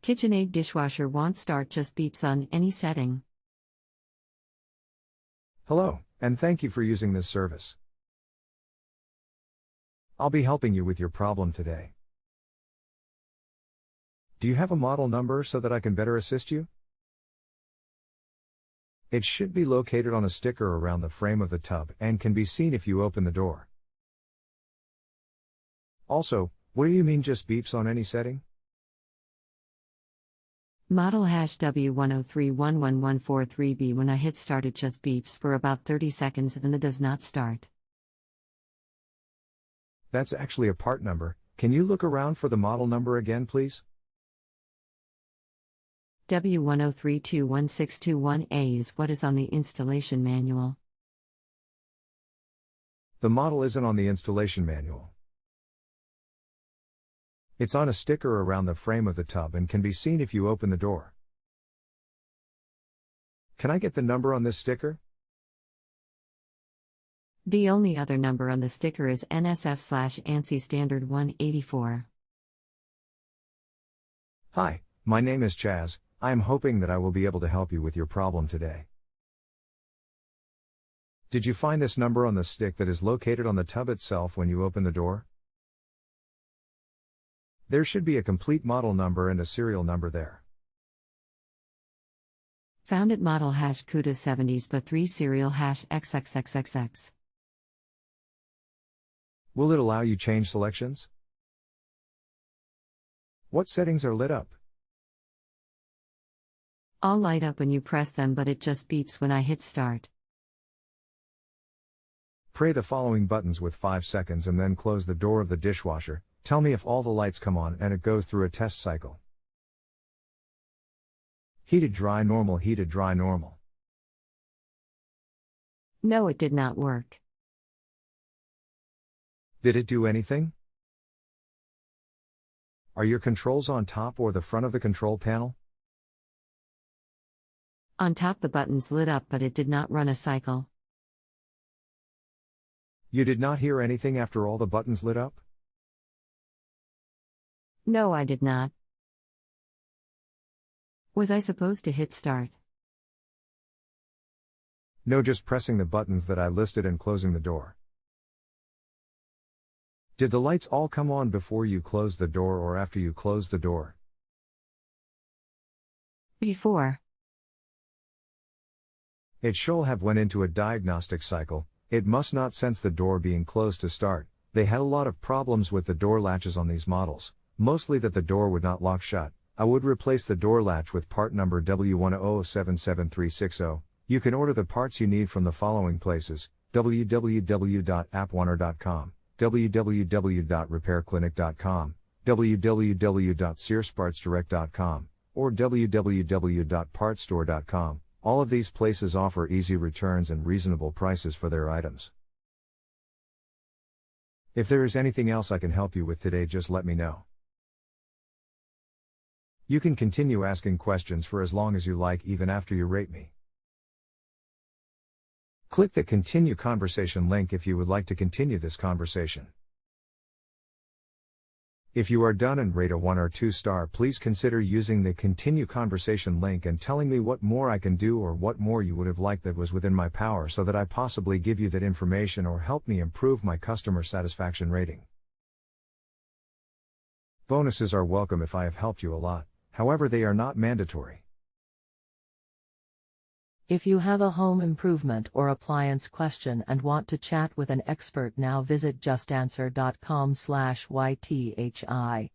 Kitchenaid dishwasher won't start, just beeps on any setting. Hello, and thank you for using this service. I'll be helping you with your problem today. Do you have a model number so that I can better assist you? It should be located on a sticker around the frame of the tub and can be seen if you open the door. Also, what do you mean just beeps on any setting? Model W1031143B. When I hit start, it just beeps for about 30 seconds and then does not start. That's actually a part number. Can you look around for the model number again, please? W1032161A is what is on the installation manual. The model isn't on the installation manual. It's on a sticker around the frame of the tub and can be seen if you open the door. Can I get the number on this sticker? The only other number on the sticker is NSF/ANSI Standard 184. Hi, my name is Chaz. I am hoping that I will be able to help you with your problem today. Did you find this number on the stick that is located on the tub itself when you open the door? There should be a complete model number and a serial number there. Found it. Model #CUDA70s but 3 serial #XXXXX. Will it allow you change selections? What settings are lit up? All light up when you press them, but it just beeps when I hit start. Pray the following buttons with 5 seconds and then close the door of the dishwasher. Tell me if all the lights come on and it goes through a test cycle. Heated dry normal, heated dry normal. No, it did not work. Did it do anything? Are your controls on top or the front of the control panel? On top, the buttons lit up, but it did not run a cycle. You did not hear anything after all the buttons lit up? No, I did not. Was I supposed to hit start? No, just pressing the buttons that I listed and closing the door. Did the lights all come on before you closed the door or after you closed the door? Before. It should have went into a diagnostic cycle. It must not sense the door being closed to start. They had a lot of problems with the door latches on these models, mostly that the door would not lock shut. I would replace the door latch with part number W1077360. You can order the parts you need from the following places: www.appwonder.com, www.repairclinic.com, www.searspartsdirect.com, or www.partsstore.com. All of these places offer easy returns and reasonable prices for their items. If there is anything else I can help you with today, just let me know. You can continue asking questions for as long as you like, even after you rate me. Click the Continue Conversation link if you would like to continue this conversation. If you are done and rate a 1 or 2 star, please consider using the Continue Conversation link and telling me what more I can do or what more you would have liked that was within my power so that I possibly give you that information or help me improve my customer satisfaction rating. Bonuses are welcome if I have helped you a lot, however they are not mandatory. If you have a home improvement or appliance question and want to chat with an expert now, visit JustAnswer.com/YTHI.